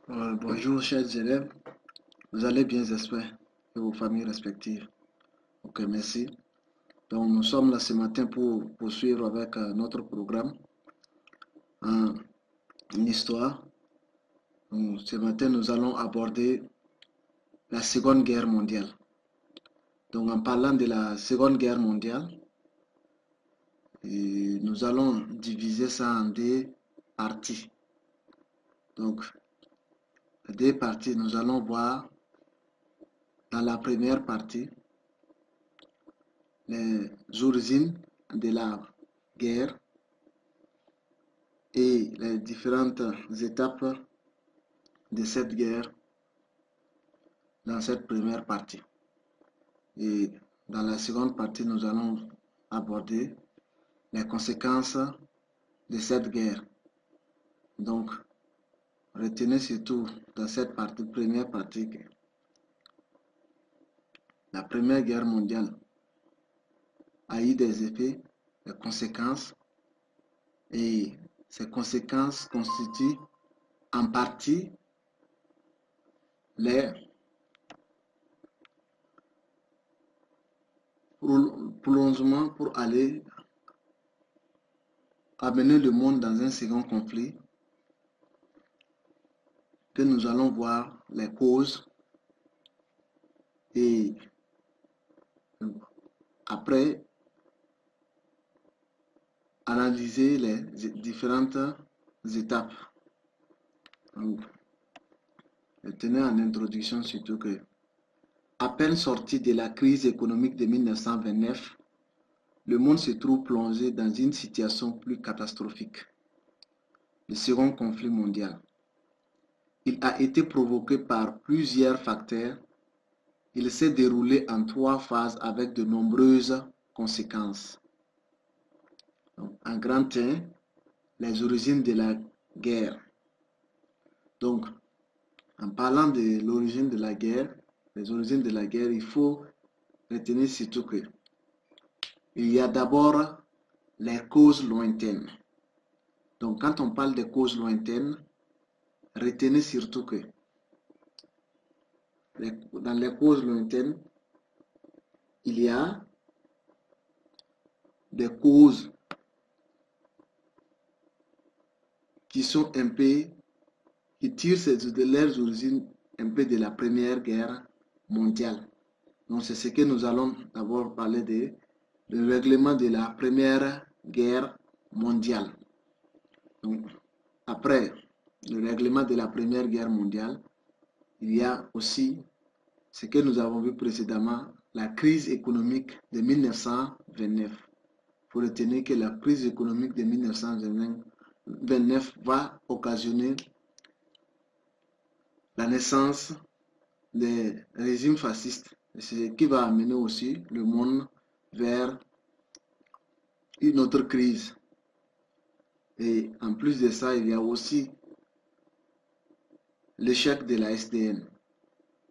Bonjour chers élèves, vous allez bien j'espère et vos familles respectives. Ok, merci. Donc nous sommes là ce matin pour poursuivre avec notre programme en histoire. Ce matin nous allons aborder la Seconde Guerre mondiale. Donc en parlant de la Seconde Guerre mondiale, nous allons diviser ça en deux parties. Donc deux parties, nous allons voir dans la première partie les origines de la guerre et les différentes étapes de cette guerre dans cette première partie. Et dans la seconde partie, nous allons aborder les conséquences de cette guerre. Donc, retenez surtout dans cette première partie, que la Première Guerre mondiale a eu des effets, des conséquences, et ces conséquences constituent en partie les prolongements pour aller amener le monde dans un second conflit que nous allons voir les causes et après analyser les différentes étapes. Donc, je tenais en introduction surtout que, à peine sorti de la crise économique de 1929, le monde se trouve plongé dans une situation plus catastrophique, le second conflit mondial. Il a été provoqué par plusieurs facteurs. Il s'est déroulé en 3 phases avec de nombreuses conséquences. Donc, en grand 1, les origines de la guerre. Donc, en parlant de l'origine de la guerre, les origines de la guerre, il faut retenir surtout que il y a d'abord les causes lointaines. Donc, quand on parle des causes lointaines, retenez surtout que dans les causes lointaines, il y a des causes qui sont un peu, qui tirent de leurs origines un peu de la Première Guerre mondiale. Donc c'est ce que nous allons d'abord parler de le règlement de la Première Guerre mondiale. Donc après le règlement de la Première Guerre mondiale, il y a aussi ce que nous avons vu précédemment, la crise économique de 1929. Il faut retenir que la crise économique de 1929 va occasionner la naissance des régimes fascistes. C'est ce qui va amener aussi le monde vers une autre crise. Et en plus de ça, il y a aussi l'échec de la SDN.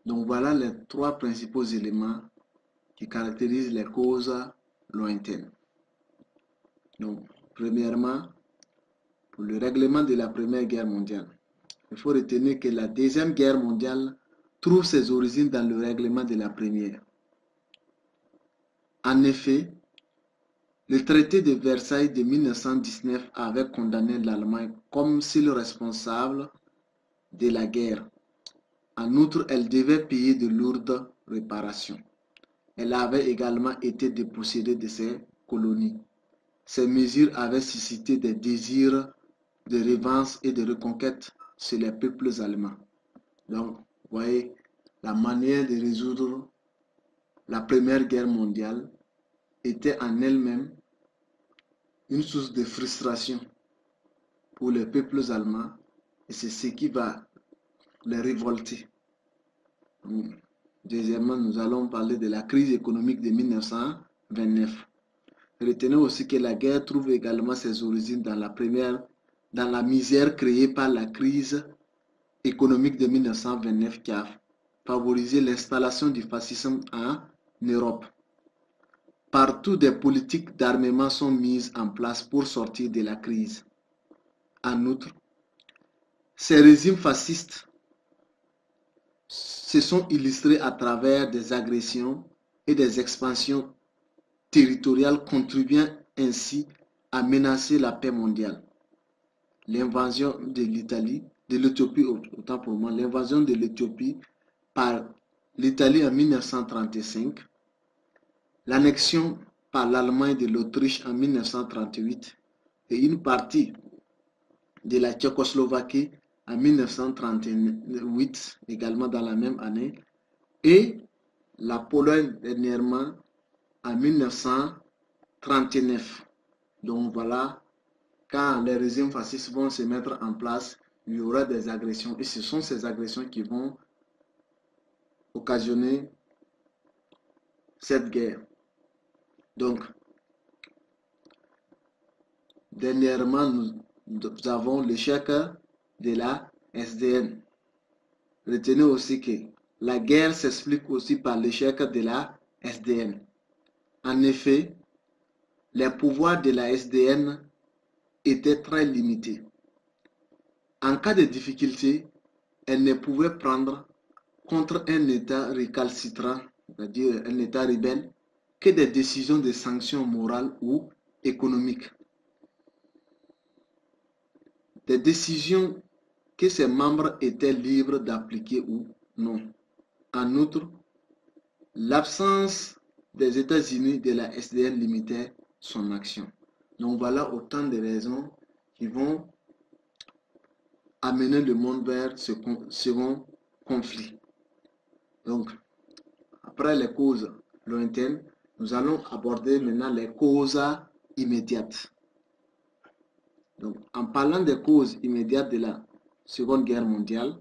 Donc voilà les 3 principaux éléments qui caractérisent les causes lointaines. Donc, premièrement, pour le règlement de la Première Guerre mondiale, il faut retenir que la Deuxième Guerre mondiale trouve ses origines dans le règlement de la Première. En effet, le traité de Versailles de 1919 avait condamné l'Allemagne comme seul responsable de la guerre. En outre, elle devait payer de lourdes réparations. Elle avait également été dépossédée de ses colonies. Ces mesures avaient suscité des désirs de revanche et de reconquête chez les peuples allemands. Donc, vous voyez, la manière de résoudre la Première Guerre mondiale était en elle-même une source de frustration pour les peuples allemands et c'est ce qui va les révolter. Deuxièmement, nous allons parler de la crise économique de 1929. Retenez aussi que la guerre trouve également ses origines dans la misère créée par la crise économique de 1929 qui a favorisé l'installation du fascisme en Europe. Partout, des politiques d'armement sont mises en place pour sortir de la crise. En outre, ces régimes fascistes se sont illustrés à travers des agressions et des expansions territoriales contribuant ainsi à menacer la paix mondiale. L'invasion de l'Italie, de l'Éthiopie, autant pour moi, l'invasion de l'Éthiopie par l'Italie en 1935, l'annexion par l'Allemagne de l'Autriche en 1938 et une partie de la Tchécoslovaquie en 1938, également dans la même année, et la Pologne dernièrement en 1939. Donc voilà, quand les régimes fascistes vont se mettre en place, il y aura des agressions et ce sont ces agressions qui vont occasionner cette guerre. Donc, dernièrement, nous avons l'échec de la SDN. Retenez aussi que la guerre s'explique aussi par l'échec de la SDN. En effet, les pouvoirs de la SDN étaient très limités. En cas de difficulté, elle ne pouvait prendre contre un État récalcitrant, c'est-à-dire un État rebelle, que des décisions de sanctions morales ou économiques. Des décisions que ses membres étaient libres d'appliquer ou non. En outre, l'absence des États-Unis de la SDN limitait son action. Donc voilà autant de raisons qui vont amener le monde vers ce second conflit. Donc, après les causes lointaines, nous allons aborder maintenant les causes immédiates. Donc, en parlant des causes immédiates de la Seconde Guerre mondiale,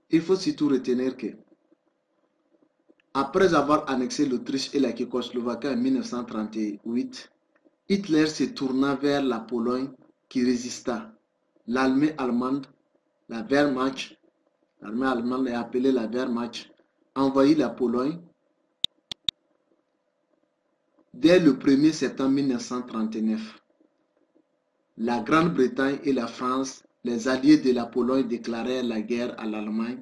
il faut surtout retenir que, après avoir annexé l'Autriche et la Tchécoslovaquie en 1938, Hitler se tourna vers la Pologne qui résista. L'armée allemande, la Wehrmacht, l'armée allemande est appelée la Wehrmacht, envahit la Pologne dès le 1er septembre 1939. La Grande-Bretagne et la France, les alliés de la Pologne, déclarèrent la guerre à l'Allemagne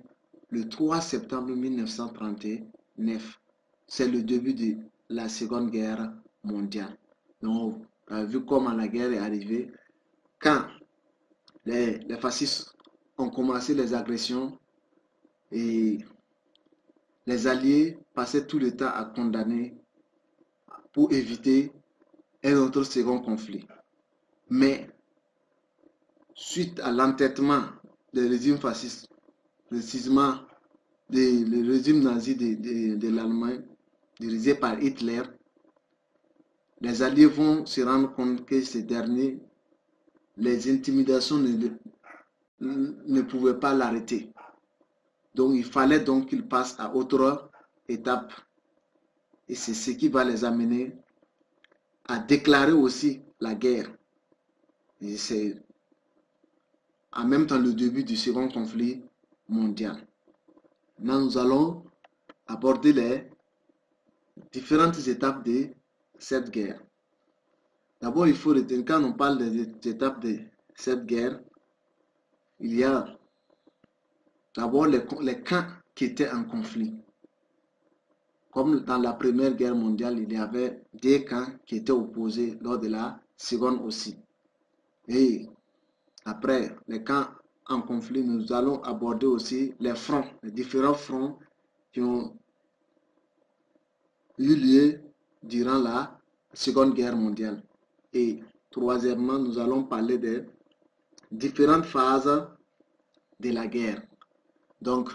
le 3 septembre 1939. C'est le début de la Seconde Guerre mondiale. Donc, on a vu comment la guerre est arrivée. Quand les fascistes ont commencé les agressions et les alliés passaient tout le temps à condamner pour éviter un autre second conflit. Mais suite à l'entêtement des régimes fascistes, précisément le régime nazi de l'Allemagne, dirigé par Hitler, les Alliés vont se rendre compte que ces derniers, les intimidations ne pouvaient pas l'arrêter. Donc il fallait donc qu'ils passent à autre étape. Et c'est ce qui va les amener à déclarer aussi la guerre. Et c'est en même temps le début du second conflit mondial. Maintenant, nous allons aborder les différentes étapes de cette guerre. D'abord, il faut retenir, quand on parle des étapes de cette guerre, il y a d'abord les camps qui étaient en conflit. Comme dans la Première Guerre mondiale, il y avait des camps qui étaient opposés lors de la Seconde aussi. Et après les camps en conflit, nous allons aborder aussi les fronts, les différents fronts qui ont eu lieu durant la Seconde Guerre mondiale. Et troisièmement, nous allons parler des différentes phases de la guerre. Donc,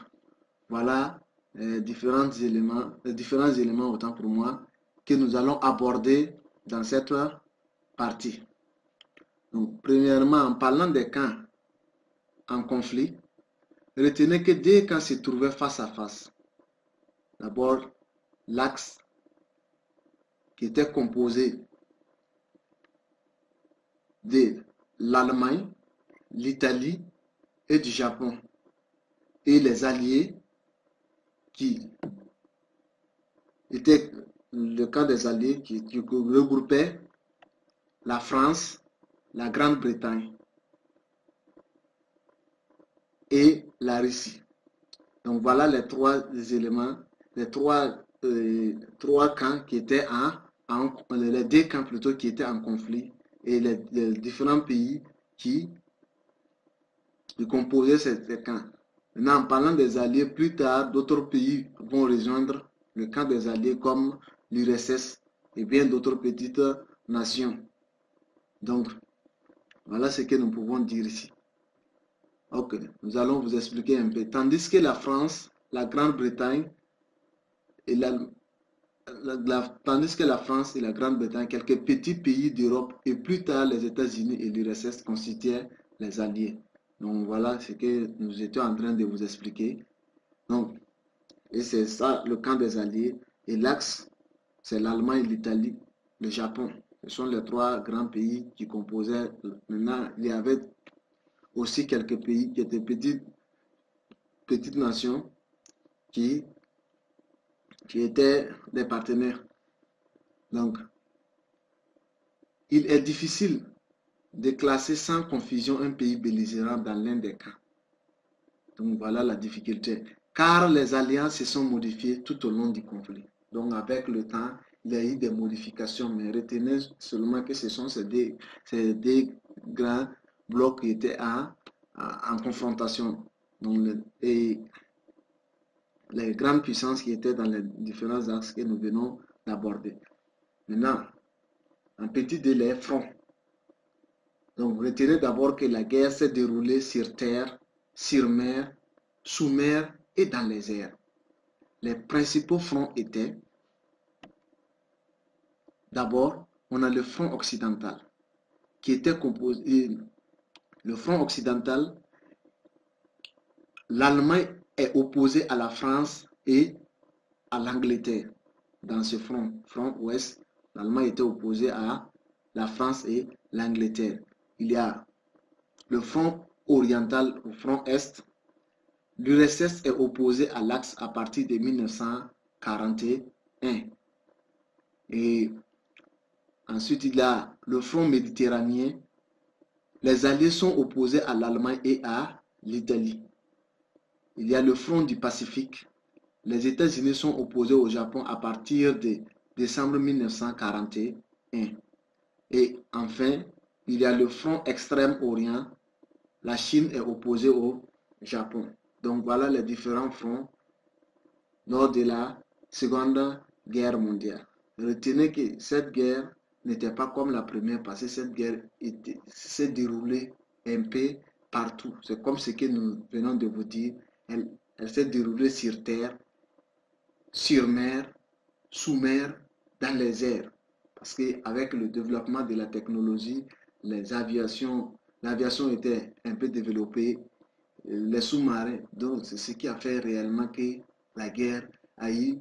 voilà différents éléments autant pour moi que nous allons aborder dans cette partie. Donc, premièrement, en parlant des camps en conflit, retenez que deux camps se trouvaient face à face. D'abord, l'axe qui était composé de l'Allemagne, l'Italie et du Japon, et les alliés qui étaient le camp des alliés qui regroupait la France, la Grande-Bretagne et la Russie. Donc voilà les trois éléments, les trois camps qui étaient les deux camps plutôt qui étaient en conflit et les différents pays qui composaient ces camps. Maintenant, en parlant des alliés, plus tard, d'autres pays vont rejoindre le camp des alliés comme l'URSS et bien d'autres petites nations. Donc, voilà ce que nous pouvons dire ici. Ok, nous allons vous expliquer un peu. Tandis que la France, la Grande-Bretagne et tandis que la France et la Grande-Bretagne, quelques petits pays d'Europe et plus tard les États-Unis et l'URSS constituaient les alliés. Donc voilà ce que nous étions en train de vous expliquer. Donc, et c'est ça le camp des alliés. Et l'axe, c'est l'Allemagne, l'Italie, le Japon. Ce sont les trois grands pays qui composaient. Maintenant, il y avait aussi quelques pays qui étaient petites nations qui étaient des partenaires. Donc, il est difficile de classer sans confusion un pays belligérant dans l'un des cas. Donc voilà la difficulté. Car les alliances se sont modifiées tout au long du conflit. Donc avec le temps, il y a eu des modifications, mais retenez seulement que ce sont ces deux grands blocs qui étaient en confrontation. Donc, et les grandes puissances qui étaient dans les différents axes que nous venons d'aborder. Maintenant, un petit délai, front. Donc, retenez d'abord que la guerre s'est déroulée sur terre, sur mer, sous mer et dans les airs. Les principaux fronts étaient, d'abord, on a le front occidental, qui était composé, le front occidental, l'Allemagne est opposée à la France et à l'Angleterre. Dans ce front ouest, l'Allemagne était opposée à la France et l'Angleterre. Il y a le front oriental au front est. L'URSS est opposé à l'Axe à partir de 1941. Et ensuite, il y a le front méditerranéen. Les Alliés sont opposés à l'Allemagne et à l'Italie. Il y a le front du Pacifique. Les États-Unis sont opposés au Japon à partir de décembre 1941. Et enfin, il y a le front extrême-orient. La Chine est opposée au Japon. Donc voilà les différents fronts lors de la Seconde Guerre mondiale. Retenez que cette guerre n'était pas comme la première parce que cette guerre s'est déroulée un peu partout. C'est comme ce que nous venons de vous dire. Elle s'est déroulée sur terre, sur mer, sous mer, dans les airs. Parce qu'avec le développement de la technologie, l'aviation était un peu développée, les sous-marins. Donc, c'est ce qui a fait réellement que la guerre a eu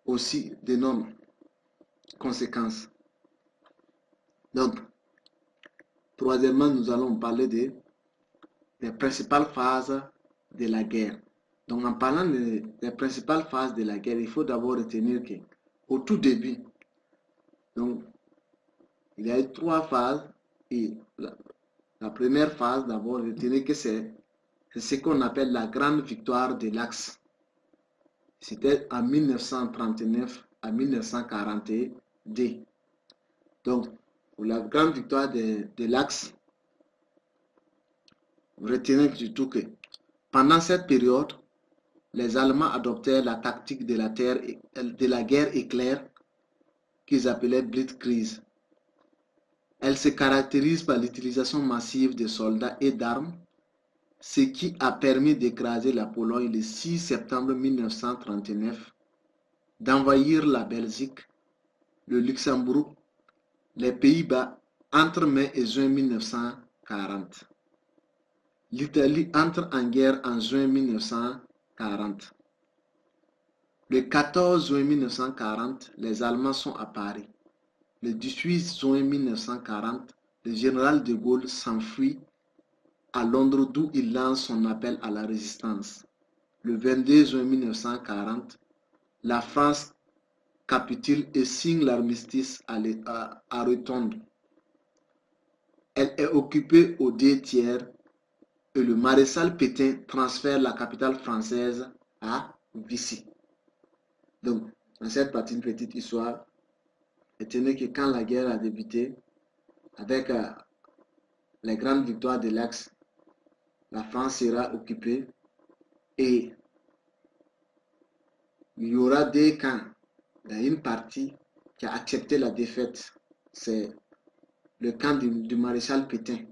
aussi d'énormes conséquences. Donc, troisièmement, nous allons parler des principales phases de la guerre. Donc, en parlant des principales phases de la guerre, il faut d'abord retenir qu'au tout début, donc, il y a eu trois phases et la première phase, d'abord, retenez que c'est ce qu'on appelle la grande victoire de l'Axe. C'était en 1939 à 1942. Donc, pour la grande victoire de l'Axe, retenez surtout que pendant cette période, les Allemands adoptèrent la tactique de la guerre éclair qu'ils appelaient Blitzkrieg. Elle se caractérise par l'utilisation massive de soldats et d'armes, ce qui a permis d'écraser la Pologne le 6 septembre 1939, d'envahir la Belgique, le Luxembourg, les Pays-Bas entre mai et juin 1940. L'Italie entre en guerre en juin 1940. Le 14 juin 1940, les Allemands sont à Paris. Le 18 juin 1940, le général de Gaulle s'enfuit à Londres d'où il lance son appel à la résistance. Le 22 juin 1940, la France capitule et signe l'armistice à Rotonde. Elle est occupée aux 2 tiers et le maréchal Pétain transfère la capitale française à Vichy. Donc, dans cette partie, une petite histoire, retenez que quand la guerre a débuté, avec les grandes victoires de l'Axe, la France sera occupée et il y aura des camps. Il y a une partie qui a accepté la défaite. C'est le camp du maréchal Pétain.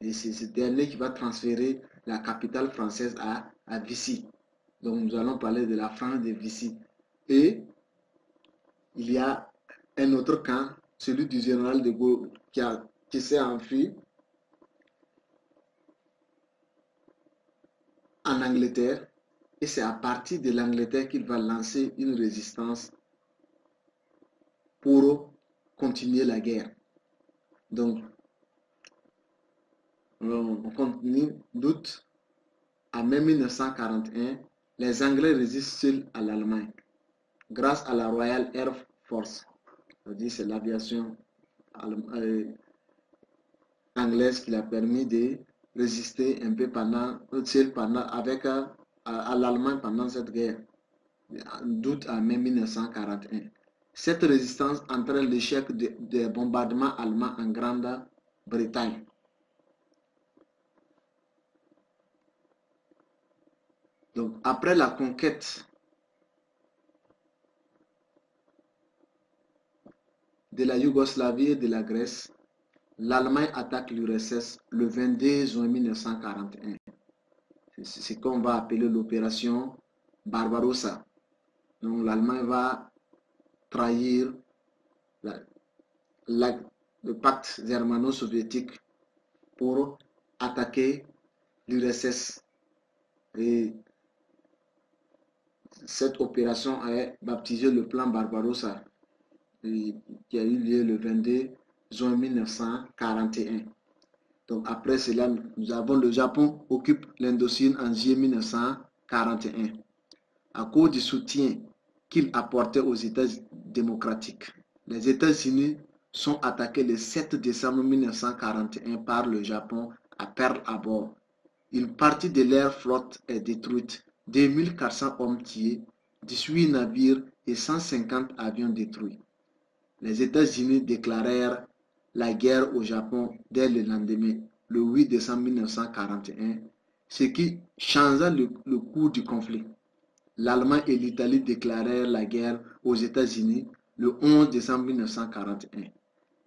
Et c'est ce dernier qui va transférer la capitale française à Vichy. Donc nous allons parler de la France de Vichy. Et il y a un autre camp, celui du général de Gaulle, qui s'est enfui en Angleterre. Et c'est à partir de l'Angleterre qu'il va lancer une résistance pour continuer la guerre. Donc, on continue d'août à mai 1941, les Anglais résistent seuls à l'Allemagne grâce à la Royal Air Force. C'est l'aviation anglaise qui l'a permis de résister un peu avec à l'Allemagne pendant cette guerre, d'août à mai 1941. Cette résistance entraîne l'échec des bombardements allemands en Grande-Bretagne. Donc, après la conquête de la Yougoslavie et de la Grèce, l'Allemagne attaque l'URSS le 22 juin 1941. C'est ce qu'on va appeler l'opération Barbarossa. Donc, l'Allemagne va trahir le pacte germano-soviétique pour attaquer l'URSS. Et cette opération est baptisée le plan Barbarossa, qui a eu lieu le 22 juin 1941. Donc après cela, nous avons le Japon occupe l'Indochine en juillet 1941 à cause du soutien qu'il apportait aux États démocratiques. Les États-Unis sont attaqués le 7 décembre 1941 par le Japon à Pearl Harbor. Une partie de leur flotte est détruite, 2400 hommes tués, 18 navires et 150 avions détruits. Les États-Unis déclarèrent la guerre au Japon dès le lendemain, le 8 décembre 1941, ce qui changea le cours du conflit. L'Allemagne et l'Italie déclarèrent la guerre aux États-Unis le 11 décembre 1941.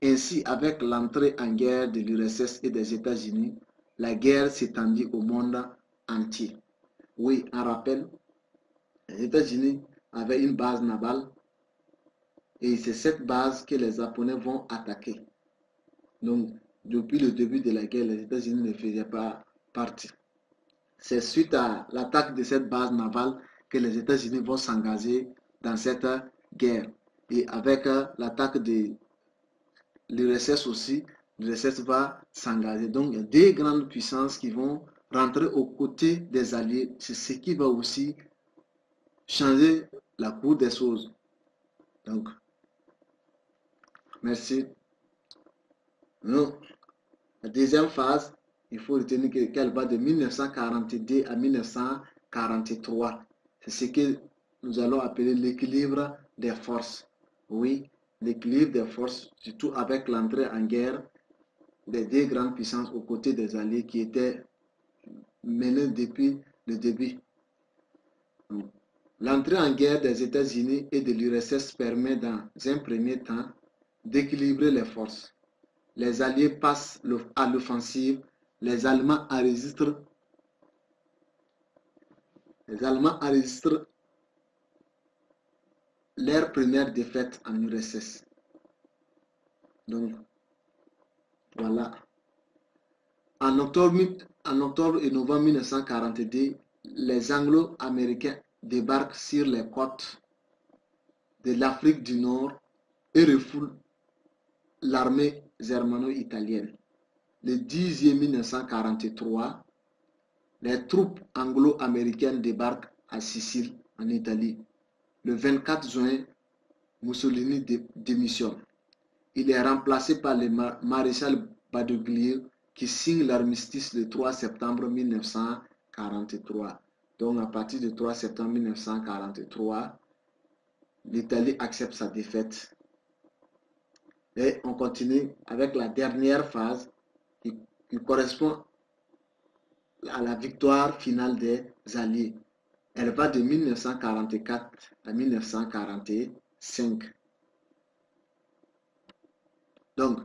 Ainsi, avec l'entrée en guerre de l'URSS et des États-Unis, la guerre s'étendit au monde entier. Oui, un rappel, les États-Unis avaient une base navale et c'est cette base que les Japonais vont attaquer. Donc, depuis le début de la guerre, les États-Unis ne faisaient pas partie. C'est suite à l'attaque de cette base navale que les États-Unis vont s'engager dans cette guerre. Et avec l'attaque de l'URSS aussi, l'URSS va s'engager. Donc, il y a deux grandes puissances qui vont rentrer aux côtés des alliés. C'est ce qui va aussi changer la cour des choses. Donc, merci. Donc, la deuxième phase, il faut retenir qu'elle va de 1942 à 1943. C'est ce que nous allons appeler l'équilibre des forces. Oui, l'équilibre des forces, surtout avec l'entrée en guerre des deux grandes puissances aux côtés des alliés qui étaient menées depuis le début. L'entrée en guerre des États-Unis et de l'URSS permet dans un premier temps d'équilibrer les forces. Les alliés passent à l'offensive, les Allemands enregistrent leur première défaite en URSS. Donc, voilà. En octobre et novembre 1942, les Anglo-Américains débarquent sur les côtes de l'Afrique du Nord et refoulent l'armée germano-italienne. Le 10 juillet 1943, les troupes anglo-américaines débarquent à Sicile, en Italie. Le 24 juin, Mussolini démissionne. Il est remplacé par le maréchal Badoglio qui signe l'armistice le 3 septembre 1943. Donc à partir du 3 septembre 1943, l'Italie accepte sa défaite. Et on continue avec la dernière phase qui correspond à la victoire finale des Alliés. Elle va de 1944 à 1945. Donc,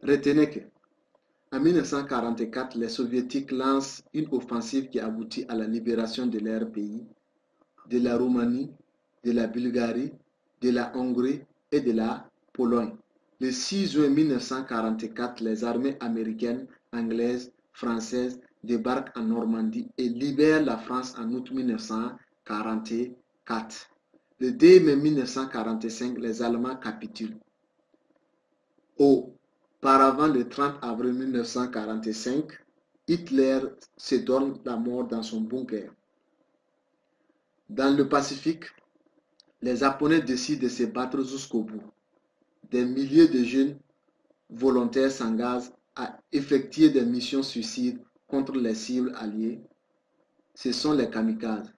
retenez que en 1944, les Soviétiques lancent une offensive qui aboutit à la libération de leur pays, de la Roumanie, de la Bulgarie, de la Hongrie et de la Pologne. Le 6 juin 1944, les armées américaines, anglaises, françaises débarquent en Normandie et libèrent la France en août 1944. Le 2 mai 1945, les Allemands capitulent. Auparavant, le 30 avril 1945, Hitler se donne la mort dans son bunker. Dans le Pacifique, les Japonais décident de se battre jusqu'au bout. Des milliers de jeunes volontaires s'engagent à effectuer des missions suicides contre les cibles alliées. Ce sont les kamikazes.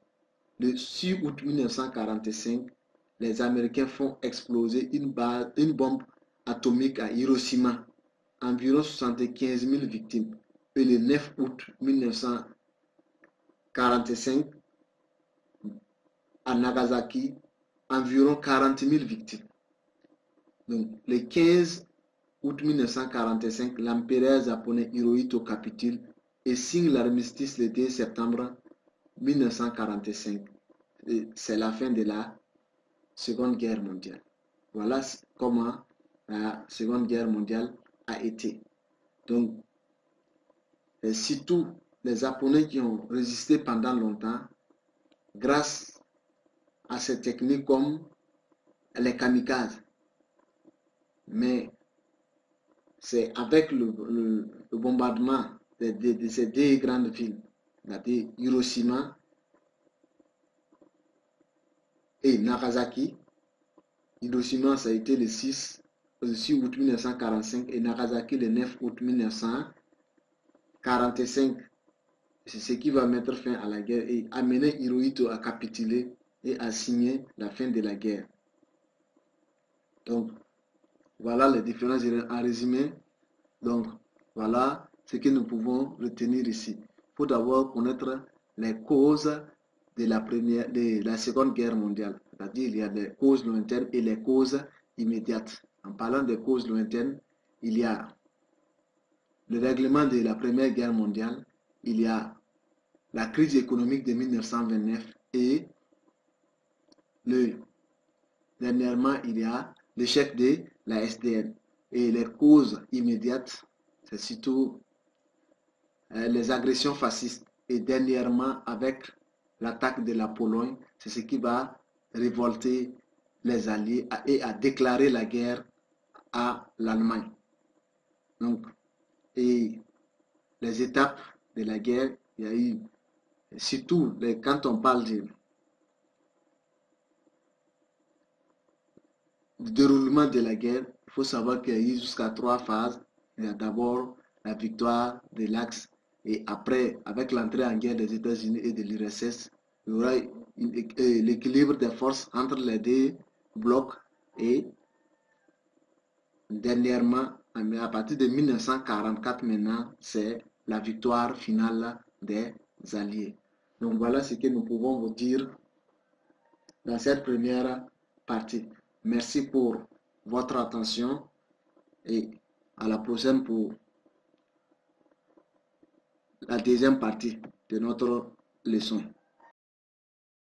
Le 6 août 1945, les Américains font exploser une bombe atomique à Hiroshima, environ 75 000 victimes. Et le 9 août 1945, à Nagasaki, environ 40 000 victimes. Donc, le 15 août 1945, l'empereur japonais Hirohito capitule et signe l'armistice le 2 septembre 1945. C'est la fin de la Seconde Guerre mondiale. Voilà comment la Seconde Guerre mondiale a été. Donc, surtout les Japonais qui ont résisté pendant longtemps, grâce à ces techniques comme les kamikazes. Mais c'est avec le bombardement de ces deux grandes villes, Hiroshima et Nagasaki. Hiroshima, ça a été le 6 août 1945 et Nagasaki le 9 août 1945. C'est ce qui va mettre fin à la guerre et amener Hirohito à capituler et à signer la fin de la guerre. Donc, voilà les différences en résumé. Donc, voilà ce que nous pouvons retenir ici. Il faut d'abord connaître les causes de la Seconde Guerre mondiale. C'est-à-dire il y a les causes lointaines et les causes immédiates. En parlant des causes lointaines, il y a le règlement de la Première Guerre mondiale, il y a la crise économique de 1929 et dernièrement, il y a l'échec de la SDN. Et les causes immédiates, c'est surtout les agressions fascistes. Et dernièrement, avec l'attaque de la Pologne, c'est ce qui va révolter les Alliés et à déclarer la guerre à l'Allemagne. Donc, et les étapes de la guerre, il y a eu, surtout quand on parle du déroulement de la guerre, il faut savoir qu'il y a eu jusqu'à 3 phases. Il y a d'abord la victoire de l'Axe et après, avec l'entrée en guerre des États-Unis et de l'URSS, il y aura l'équilibre des forces entre les deux blocs et dernièrement, à partir de 1944 maintenant, c'est la victoire finale des Alliés. Donc voilà ce que nous pouvons vous dire dans cette première partie. Merci pour votre attention et à la prochaine pour la deuxième partie de notre leçon.